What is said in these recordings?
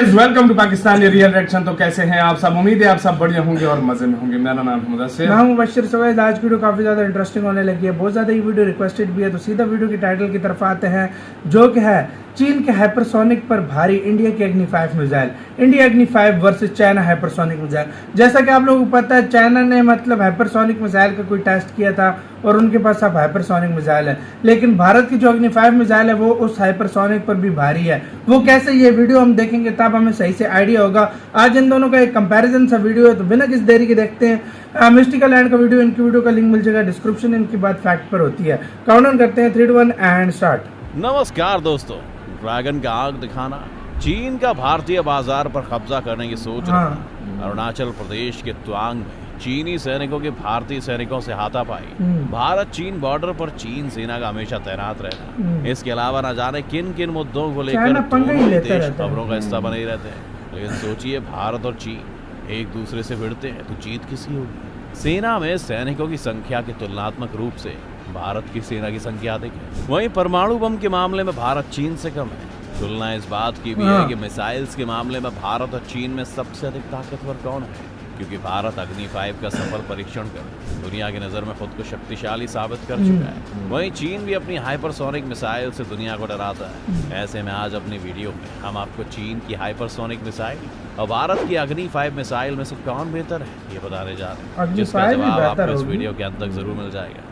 Guys welcome to Pakistani real reaction. तो कैसे हैं आप सब? उम्मीद है आप सब बढ़िया होंगे और मजे में होंगे। मेरा नाम है मुदस्सिर। मैं हूं मुबश्शिर सवेद। आज की वीडियो काफी ज्यादा इंटरेस्टिंग होने लगी है, बहुत ज्यादा ये वीडियो रिक्वेस्टेड भी है। तो सीधा वीडियो की टाइटल की तरफ आते हैं, जो कि है चीन के हाइपरसोनिक पर भारी इंडिया की अग्नि 5 मिसाइल। इंडिया अग्नि 5 वर्सेस चाइना हाइपरसोनिक मिसाइल। जैसा कि आप लोगों को पता है, चाइना ने हाइपरसोनिक मिसाइल का कोई टेस्ट किया था और उनके पास अब हाइपरसोनिक मिसाइल है, लेकिन भारत की जो अग्नि 5 मिसाइल है वो उस हाइपरसोनिक पर भी भारी है। वो कैसे, ये वीडियो हम देखेंगे तब हमें सही से आइडिया होगा। आज इन दोनों का एक कंपैरिजन सा वीडियो है, तो बिना किसी देरी के देखते हैं। मिस्टिकल लैंड का वीडियो, इनकी वीडियो का लिंक मिल जाएगा डिस्क्रिप्शन। इनकी बात फैक्ट पर होती है। काउंटडाउन करते हैं 3, 2, 1 एंड स्टार्ट। नमस्कार दोस्तों। ड्रैगन का आग दिखाना, चीन का भारतीय बाजार पर कब्जा करने की सोच रहा। अरुणाचल प्रदेश के त्वांग में चीनी सैनिकों के भारतीय सैनिकों से हाथापाई। भारत चीन बॉर्डर पर चीन सेना का हमेशा तैनात रहना। इसके अलावा न जाने किन किन मुद्दों को लेकर दोनों देश खबरों का हिस्सा बने ही रहते हैं। लेकिन सोचिए, भारत और चीन एक दूसरे से भिड़ते हैं तो जीत किसकी होगी? सेना में सैनिकों की संख्या के तुलनात्मक रूप से भारत की सेना की संख्या अधिक है। वहीं परमाणु बम के मामले में भारत चीन से कम है। तुलना इस बात की भी है कि मिसाइल्स के मामले में भारत और चीन में सबसे अधिक ताकतवर कौन है, क्योंकि भारत अग्नि 5 का सफल परीक्षण कर दुनिया की नजर में खुद को शक्तिशाली साबित कर चुका है। वहीं चीन भी अपनी हाइपरसोनिक मिसाइल से दुनिया को डराता है। ऐसे में आज अपनी वीडियो में हम आपको चीन की हाइपरसोनिक मिसाइल और भारत की अग्नि 5 मिसाइल में से कौन बेहतर है ये बताने जा रहे हैं, जिसका जवाब आपको इस वीडियो के अंत तक जरूर मिल जाएगा।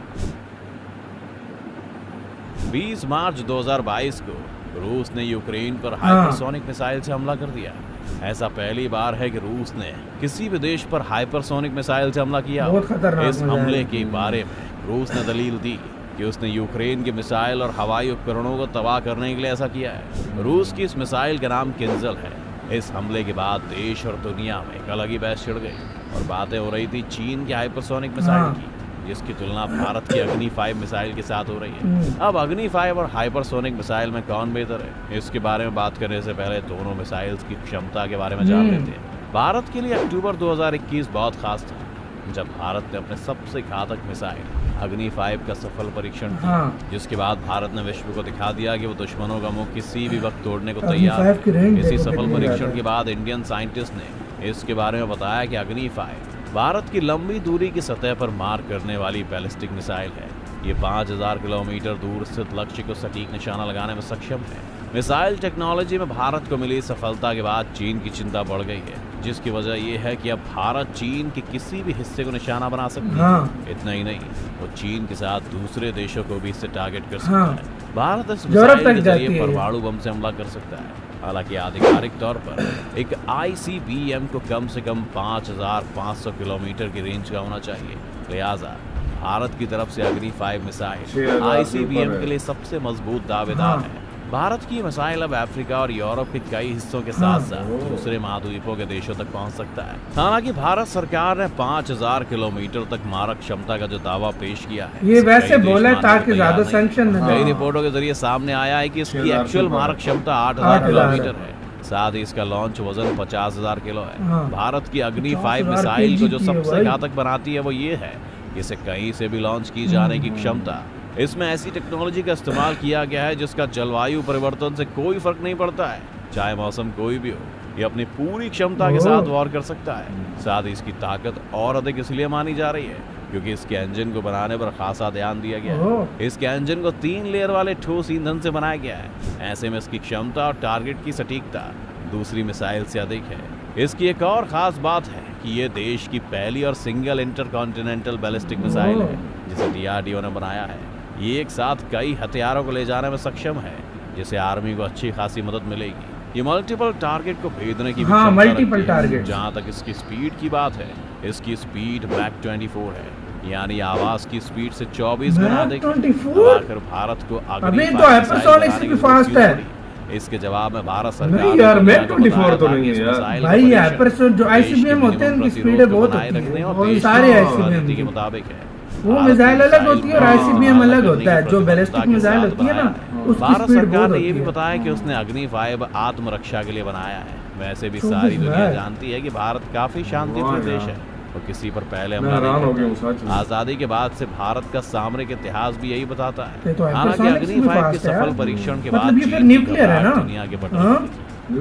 20 मार्च 2022 को रूस ने यूक्रेन पर हाइपरसोनिक मिसाइल से हमला कर दिया। ऐसा पहली बार है कि रूस ने किसी भी देश पर हाइपरसोनिक मिसाइल से हमला किया। इस हमले के बारे में रूस ने दलील दी कि उसने यूक्रेन के मिसाइल और हवाई उपकरणों को तबाह करने के लिए ऐसा किया है। रूस की इस मिसाइल का नाम किंजल है। इस हमले के बाद देश और दुनिया में एक अलग ही बहस छिड़ गई और बातें हो रही थी चीन के हाइपरसोनिक मिसाइल की, जिसकी तुलना भारत की अग्नि 5 मिसाइल के साथ हो रही है। अब अग्नि 5 और हाइपरसोनिक मिसाइल में कौन बेहतर है, इसके बारे में बात करने से पहले दोनों मिसाइल्स की क्षमता के बारे में जान लेते हैं। भारत के लिए अक्टूबर 2021 बहुत खास था, जब भारत ने अपने सबसे घातक मिसाइल अग्नि 5 का सफल परीक्षण किया, जिसके बाद भारत ने विश्व को दिखा दिया कि वो दुश्मनों का मुंह किसी भी वक्त तोड़ने को तैयार है। इसी सफल परीक्षण के बाद इंडियन साइंटिस्ट ने इसके बारे में बताया कि अग्नि 5 भारत की लंबी दूरी की सतह पर मार करने वाली बैलिस्टिक मिसाइल है। ये 5000 किलोमीटर दूर स्थित लक्ष्य को सटीक निशाना लगाने में सक्षम है। मिसाइल टेक्नोलॉजी में भारत को मिली सफलता के बाद चीन की चिंता बढ़ गई है, जिसकी वजह ये है कि अब भारत चीन के किसी भी हिस्से को निशाना बना सकता है। इतना ही नहीं, वो चीन के साथ दूसरे देशों को भी इससे टारगेट कर सकता है। भारत इस मिसाइल के जरिए परमाणु बम से हमला कर सकता है। हालांकि आधिकारिक तौर पर एक ICBM को कम से कम 5500 किलोमीटर की रेंज का होना चाहिए। लिहाजा भारत की तरफ से अग्नि 5 मिसाइल ICBM के लिए सबसे मजबूत दावेदार है। भारत की मिसाइल अब अफ्रीका और यूरोप के कई हिस्सों के साथ साथ दूसरे महाद्वीपों के देशों तक पहुंच सकता है। हालांकि भारत सरकार ने 5000 किलोमीटर तक मारक क्षमता का जो दावा पेश किया है, ये वैसे बोला ताकि ज्यादा सैंक्शन न कई रिपोर्टों के जरिए सामने आया है कि इसकी एक्चुअल मारक क्षमता 8000 किलोमीटर है। साथ ही इसका लॉन्च वजन 50,000 किलो है। भारत की अग्नि 5 मिसाइल को जो सबसे घातक बनाती है वो ये है कि इसे कहीं से भी लॉन्च की जाने की क्षमता। इसमें ऐसी टेक्नोलॉजी का इस्तेमाल किया गया है जिसका जलवायु परिवर्तन से कोई फर्क नहीं पड़ता है, चाहे मौसम कोई भी हो। ये अपनी पूरी क्षमता के साथ वॉर कर सकता है। साथ ही इसकी ताकत और अधिक इसलिए मानी जा रही है क्योंकि इसके इंजन को बनाने पर खासा ध्यान दिया गया है। इसके इंजन को 3 लेयर वाले ठोस ईंधन से बनाया गया है। ऐसे में इसकी क्षमता और टारगेट की सटीकता दूसरी मिसाइल से अधिक है। इसकी एक और खास बात है कि ये देश की पहली और सिंगल इंटरकॉन्टिनेंटल बैलिस्टिक मिसाइल है, जिसे DRDO ने बनाया है। ये एक साथ कई हथियारों को ले जाने में सक्षम है, जिससे आर्मी को अच्छी खासी मदद मिलेगी। ये मल्टीपल टारगेट को भेजने की मल्टीपल टारगेट। जहाँ तक इसकी स्पीड की बात है, इसकी स्पीड मैक 24 है, यानी आवाज की स्पीड से 24 गुना अधिक। आखिर भारत को अभी तो हाइपरसोनिक से भी फास्ट है। इसके जवाब में भारत सरकार नहीं यार, मैक 24 तो नहीं है यार भाई। हाइपरसोनिक जो ICBM होते हैं उनकी स्पीड बहुत होती है और सारे ICBM के मुताबिक है। वो मिसाइल अलग होती है और ICBM अलग होता है। जो बैलिस्टिक मिसाइल होती है ना, भारत सरकार ने ये भी बताया कि उसने अग्नि 5 आत्मरक्षा के लिए बनाया है। वैसे भी सारी दुनिया जानती है कि भारत काफी शांतिप्रिय देश है और किसी पर पहले हमला नहीं करता। आजादी के बाद से भारत का सामरिक इतिहास भी यही बताता है। हालांकि अग्नि 5 के सफल परीक्षण के बाद न्यूक्लियर है ना दुनिया के बटन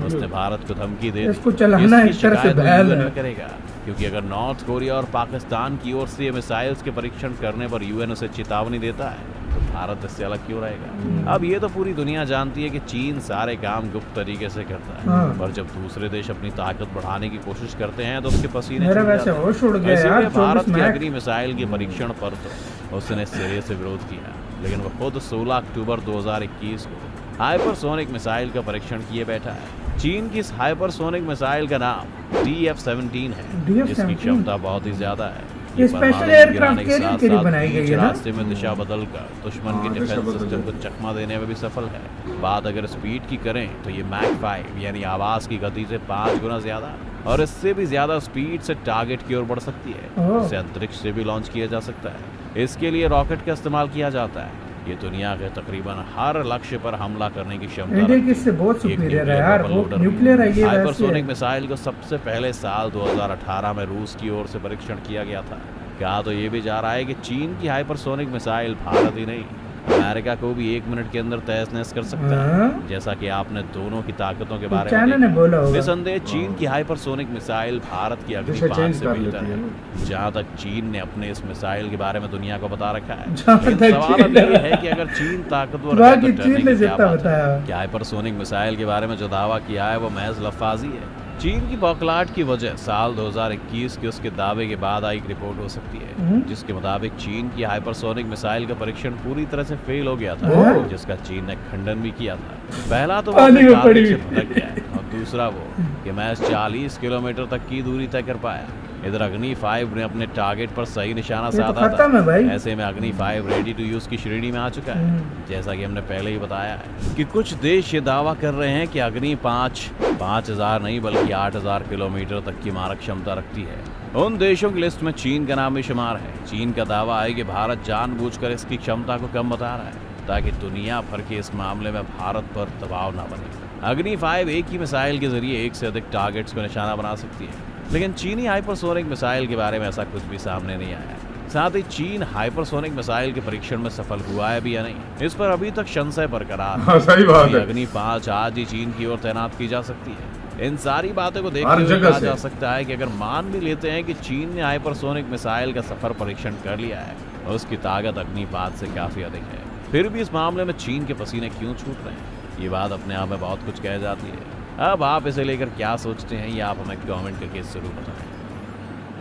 उसने भारत को धमकी दे दी। इसको चलाना इसकी एक तरह से शिकायत वो बहल UN है। में करेगा, क्योंकि अगर नॉर्थ कोरिया और पाकिस्तान की ओर से ये मिसाइल्स के परीक्षण करने पर UN उसे चेतावनी देता है तो भारत इससे अलग क्यों रहेगा। अब ये तो पूरी दुनिया जानती है कि चीन सारे काम गुप्त तरीके से करता है, हाँ। पर जब दूसरे देश अपनी ताकत बढ़ाने की कोशिश करते हैं तो उसके पसीने मेरा छूट वैसे जाते हैं। होश उड़ गया इसीलिए यार, भारत 24 के मैक। अग्नि मिसाइल के परीक्षण पर तो उसने सिरे से विरोध किया, लेकिन वो खुद 16 अक्टूबर 2021 को हाइपरसोनिक मिसाइल का परीक्षण किए बैठा है। चीन की इस हाइपरसोनिक मिसाइल का नाम DF-17 है, जिसकी क्षमता बहुत ही ज्यादा है। ये स्पेशल एयरक्राफ्ट कैरियर के लिए बनाई गई है ना? रास्ते में दिशा बदलकर दुश्मन के डिफेंस सिस्टम को चकमा देने में भी सफल है। बात अगर स्पीड की करें तो ये मैक 5 यानी आवाज की गति से 5 गुना ज्यादा और इससे भी ज्यादा स्पीड से टारगेट की ओर बढ़ सकती है। इसे अंतरिक्ष से भी लॉन्च किया जा सकता है। इसके लिए रॉकेट का इस्तेमाल किया जाता है। ये दुनिया के तकरीबन हर लक्ष्य पर हमला करने की क्षमता इंडिया की इससे बहुत सुपीरियर है यार, वो न्यूक्लियर है। ये हाइपरसोनिक मिसाइल को सबसे पहले साल 2018 में रूस की ओर से परीक्षण किया गया था। कहा तो ये भी जा रहा है कि चीन की हाइपरसोनिक मिसाइल भारत ही नहीं अमेरिका को भी 1 मिनट के अंदर तहस नहस कर सकता है। जैसा कि आपने दोनों की ताकतों के बारे में ने बोला होगा। निसंदेह चीन की हाइपरसोनिक मिसाइल भारत की अग्नि 5 से बेहतर है। जहां तक चीन ने अपने इस मिसाइल के बारे में दुनिया को बता रखा है, सवाल अब ये है कि अगर चीन ताकतवर है तो डरने की क्या बात है। कि हाइपरसोनिक मिसाइल के बारे में जो दावा किया है वो महज लफाजी है। चीन की बौखलाहट की वजह साल 2021 के उसके दावे के बाद आई एक रिपोर्ट हो सकती है, जिसके मुताबिक चीन की हाइपरसोनिक मिसाइल का परीक्षण पूरी तरह से फेल हो गया था, जिसका चीन ने खंडन भी किया था। पहला तो वो अपने टारगेट से भटक गया है और दूसरा वो कि महज 40 किलोमीटर तक की दूरी तय कर पाया। इधर अग्नि 5 ने अपने टारगेट पर सही निशाना साधा था। ऐसे में अग्नि 5 रेडी टू यूज की श्रेणी में आ चुका है। जैसा कि हमने पहले ही बताया है कि कुछ देश ये दावा कर रहे हैं कि अग्नि 5 5000 नहीं बल्कि 8000 किलोमीटर तक की मारक क्षमता रखती है। उन देशों की लिस्ट में चीन का नाम भी शुमार है। चीन का दावा है कि भारत जानबूझकर इसकी क्षमता को कम बता रहा है ताकि दुनिया भर के इस मामले में भारत पर दबाव न बने। अग्नि 5 एक ही मिसाइल के जरिए एक से अधिक टारगेट्स को निशाना बना सकती है, लेकिन चीनी हाइपरसोनिक मिसाइल के बारे में ऐसा कुछ भी सामने नहीं आया। साथ ही चीन हाइपरसोनिक मिसाइल के परीक्षण में सफल हुआ है भी या नहीं, इस पर अभी तक संशय बरकरार है। सही बात है। अग्नि 5 आज ही चीन की ओर तैनात की जा सकती है। इन सारी बातों को देखते हुए कहा जा सकता है कि अगर मान भी लेते हैं कि चीन ने हाइपरसोनिक मिसाइल का सफर परीक्षण कर लिया है और उसकी ताकत अग्नि 5 से काफी अधिक है, फिर भी इस मामले में चीन के पसीने क्यों छूट रहे हैं, ये बात अपने आप में बहुत कुछ कह जाती है। अब आप इसे लेकर क्या सोचते हैं ये आप हमें कमेंट करके जरूर बताएं।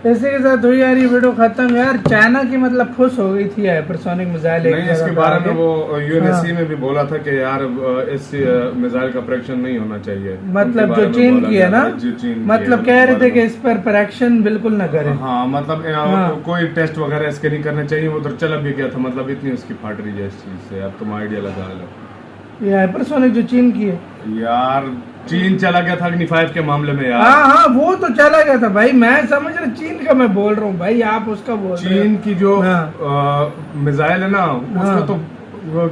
इसी के साथ हुई यार ये वीडियो खत्म। यार चाइना की मतलब खुश हो गई थी हाइपरसोनिक मिसाइल नहीं, इसके बारे में वो यूएनएससी में भी बोला था कि यार इस मिसाइल का परीक्षण नहीं होना चाहिए। मतलब जो चीन की है ना, मतलब कह रहे थे कि इस पर परीक्षण बिल्कुल न करें। हाँ, मतलब कोई टेस्ट वगैरह इसके नहीं करने चाहिए। वो तो चला भी गया था, मतलब इतनी उसकी फाट रही है इस चीज से। अब तुम आइडिया लगा लो। ये हाइपरसोनिक जो चीन की है यार, चीन चला गया था अग्नि 5 के मामले में यार। हाँ वो तो चला गया था भाई, मैं समझ रहा चीन का मैं बोल रहा हूँ भाई, आप उसका बोल रहे हो। चीन की जो मिसाइल है ना, उसमें तो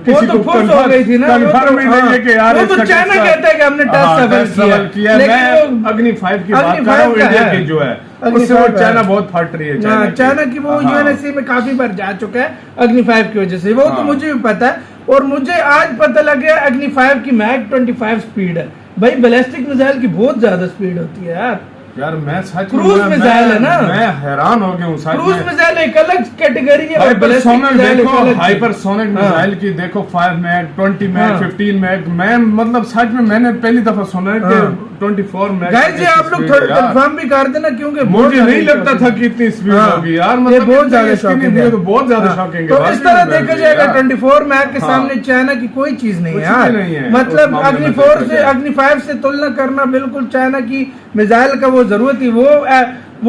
किसी को फुर्स हो गई थी ना, कंफर्म ही नहीं है कि यार वो तो चाइना कहता है कि हमने टेस्ट सफल किया। मैं अग्नि 5 की बात कर रहा हूँ, इंडिया की जो है उससे वो चाइना बहुत फट रही है। चाइना की वो यूएनएससी में काफी बार जा चुका है अग्नि 5 की वजह से, वो तो मुझे भी पता है। और मुझे आज पता लग गया अग्नि 5 की मैक 25 स्पीड है भाई। बैलिस्टिक मिसाइल की बहुत ज्यादा स्पीड होती है यार मैं सच क्रूज मिसाइल है ना, मैं हैरान हो गया हूँ। क्रूज मिसाइल एक अलग कैटेगरी है। हाइपरसोनिक मिसाइल की देखो 5 मैग 20 मैग 15 मैग, मैं मतलब सच में मैंने पहली दफा सुना है कि 24 मैग। गाइस ये आप लोग थोड़ा कंफर्म भी कर देना, क्योंकि मुझे नहीं लगता था कि इतनी स्पीड होगी यार। मतलब बहुत ज्यादा शॉकिंग है, तो बहुत ज्यादा शॉकिंग है। तो इस तरह देखा जाएगा 24 मैग के सामने चाइना की कोई चीज नहीं है यार। मतलब अग्नि 4 से अग्नि 5 से तुलना करना बिल्कुल चाइना की मिसाइल का वो जरूरत ही। वो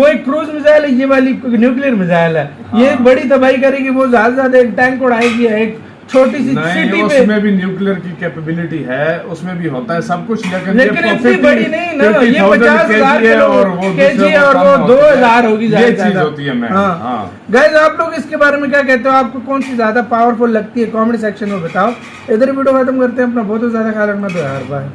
एक क्रूज मिसाइल है, ये वाली न्यूक्लियर मिसाइल है। ये बड़ी तबाही करेगी, वो ज्यादा ज्यादा एक टैंक उड़ाएगी एक छोटी सी सिटी पे। उसमें भी न्यूक्लियर की कैपेबिलिटी है, उसमें भी होता है सब कुछ, लेकिन इतनी बड़ी नहीं ना। ये 50,000 केजी है और वो 2000 होगी ये चीज होती है। गाइस आप लोग इसके बारे में क्या कहते हो, आपको कौन सी ज्यादा पावरफुल लगती है, कमेंट सेक्शन में बताओ। इधर वीडियो खत्म करते हैं। अपना बहुत ज्यादा ख्याल रखना। तो यार बाय।